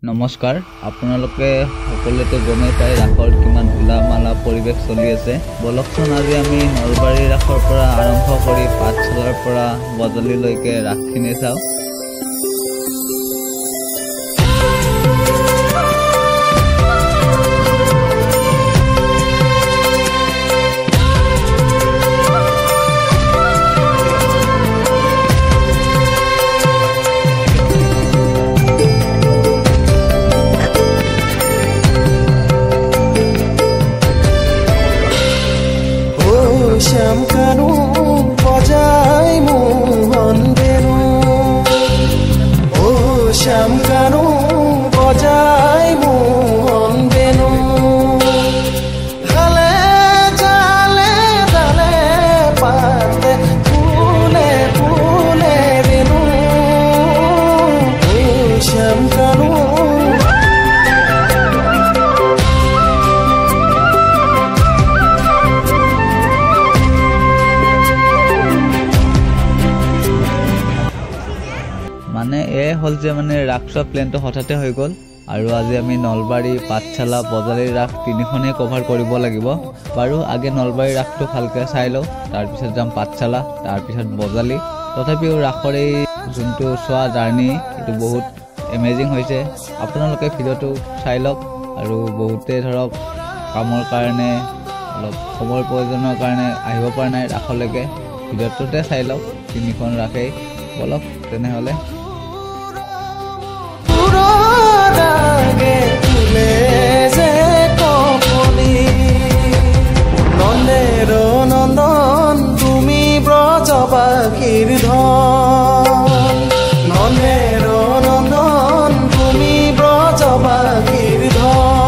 নমস্কাৰ আপোনালোকে সকলোতে গমে পাই ৰাসৰ কিমান উলামালা পৰিৱেশ চলি আছে বলকচোন আজি আমি নলবাৰী ৰাসৰ পৰা আৰম্ভ কৰি পাঠশালাৰ পৰা বজালিলৈকে ৰাসখিনি চাওঁ श्याम कानू बजाय मोहन बेनू ओ श्याम कानू बजाय मोहन बेनू हले जाले दाले पाते फूले फूले बेनू ओ श्याम कानू মানে এই হল যে মানে ৰাসৰ প্লেনটো হঠাতে হৈ গ'ল আৰু আজি আমি নলবাৰী পাঠশালা বজালি ৰাস তিনিখনে কভাৰ কৰিব লাগিব বাৰু আগে নলবাৰী ৰাসটো ভালকৈ চাই লওঁ তাৰ পিছত যাম পাঠশালা তাৰ পিছত বজালি তথাপিও ৰাসৰ এই যোনটো চোৱা জাৰ্নি এটো বহুত এমেজিং হৈছে আপোনালোকে ভিডিঅ'টো চাই লওক আৰু বহুতে ধৰক কামৰ কাৰণে অলপ সময়ৰ প্ৰয়োজনৰ কাৰণে আহিব পৰা নাই ৰাসলৈকে ভিডিঅ'টোতে চাই লওক তিনিখন ৰাসেই বলক তেনেহ'লে নন্দন তুমি ব্ৰজবাগীৰ ধন নন্দেৰ নন্দন তুমি ব্ৰজবাগীৰ ধন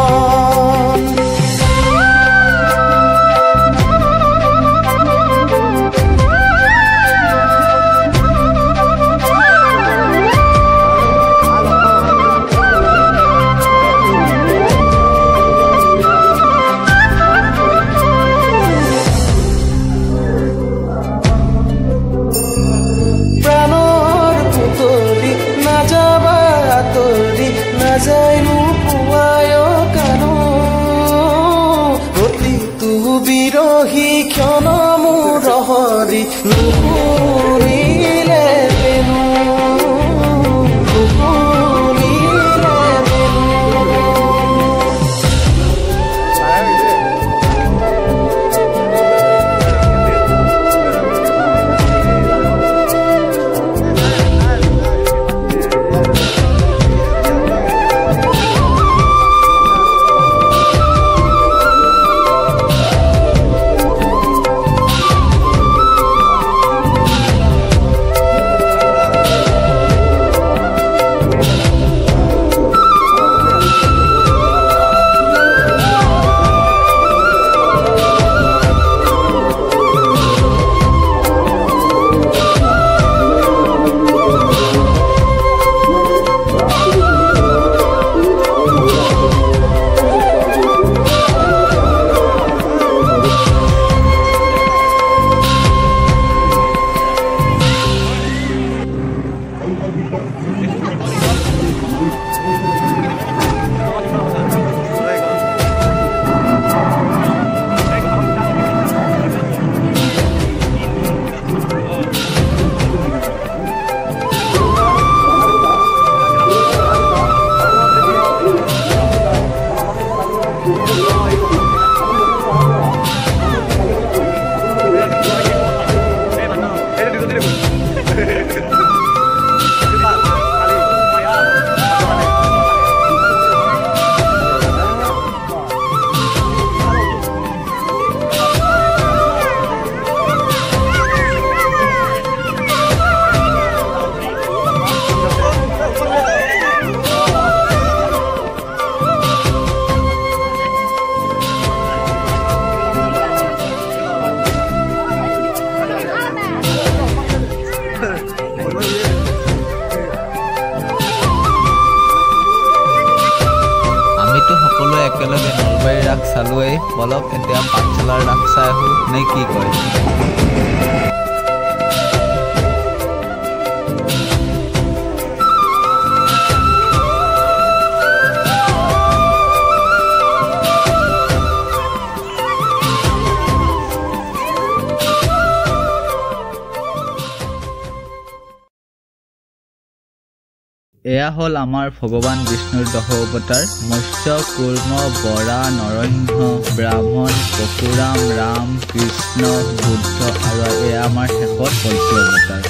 যাইনো পুৱায় কানো অতি তু বিৰহী ক্ষণ মোৰ হৰি নুশুনিলে বেনু একেলগে নলবাৰী ৰাস চালোৱেই বলক এতিয়া পাঠশালাৰ ৰাস চাই আহোঁ নে কি কয় এয়া হ'ল আমাৰ ভগৱান বিষ্ণুৰ 10 অৱতাৰ মৎস্য কুৰ্ম বৰা নৰসিংহ ব্ৰাহ্মণ পৰশুৰাম ৰাম কৃষ্ণ বুদ্ধ আৰু এয়া আমাৰ শেষত কল্কি অৱতাৰ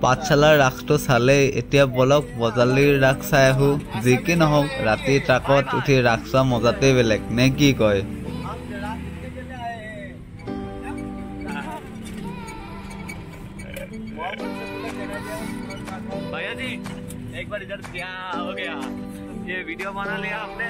পাঠশালাৰ ৰাসটো চালেই এতিয়া বলক বজালীৰ ৰাস চাই আহো যি কি নহওক ৰাতি ট্ৰাকত উঠি ৰাস চোৱা মজাতেই বেলেগ নে কি কয় भैया जी एक बार इधर क्या हो गया ये वीडियो बना लिया आपने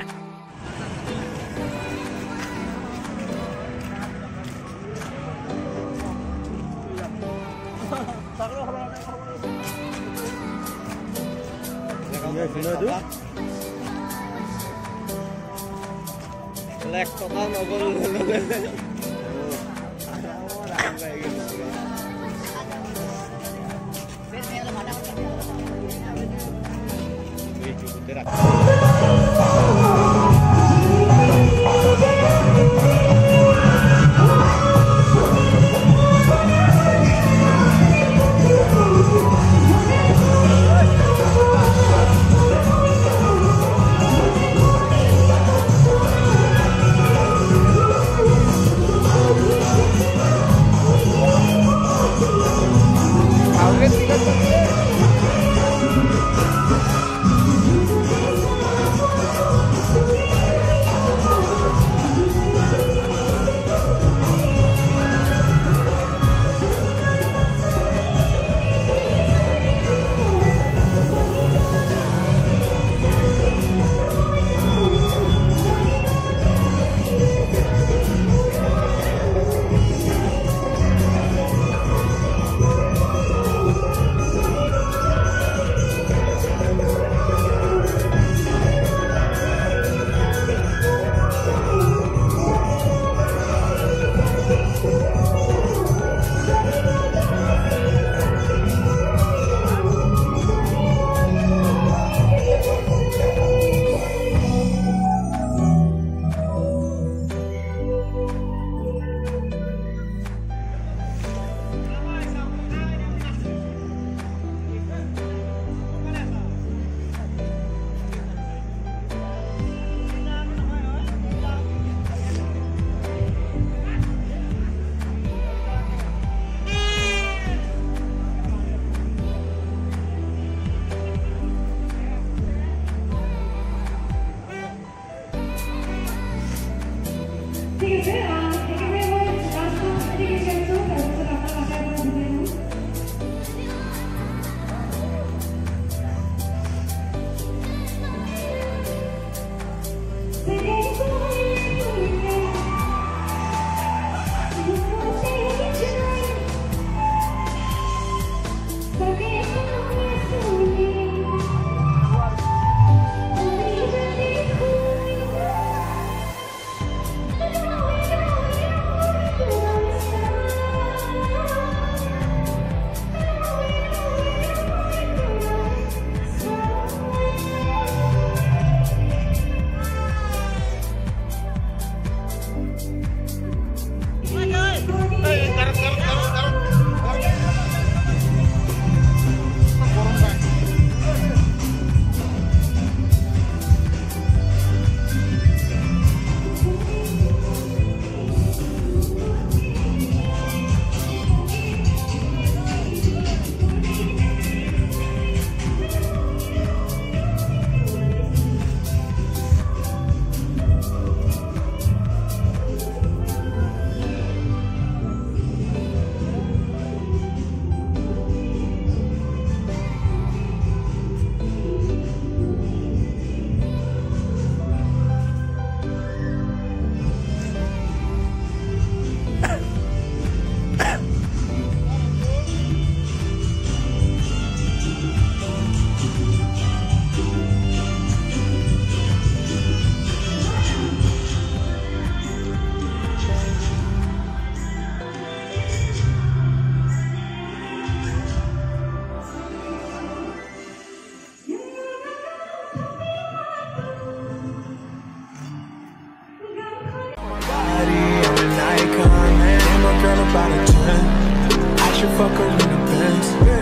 fuck her in the Benz.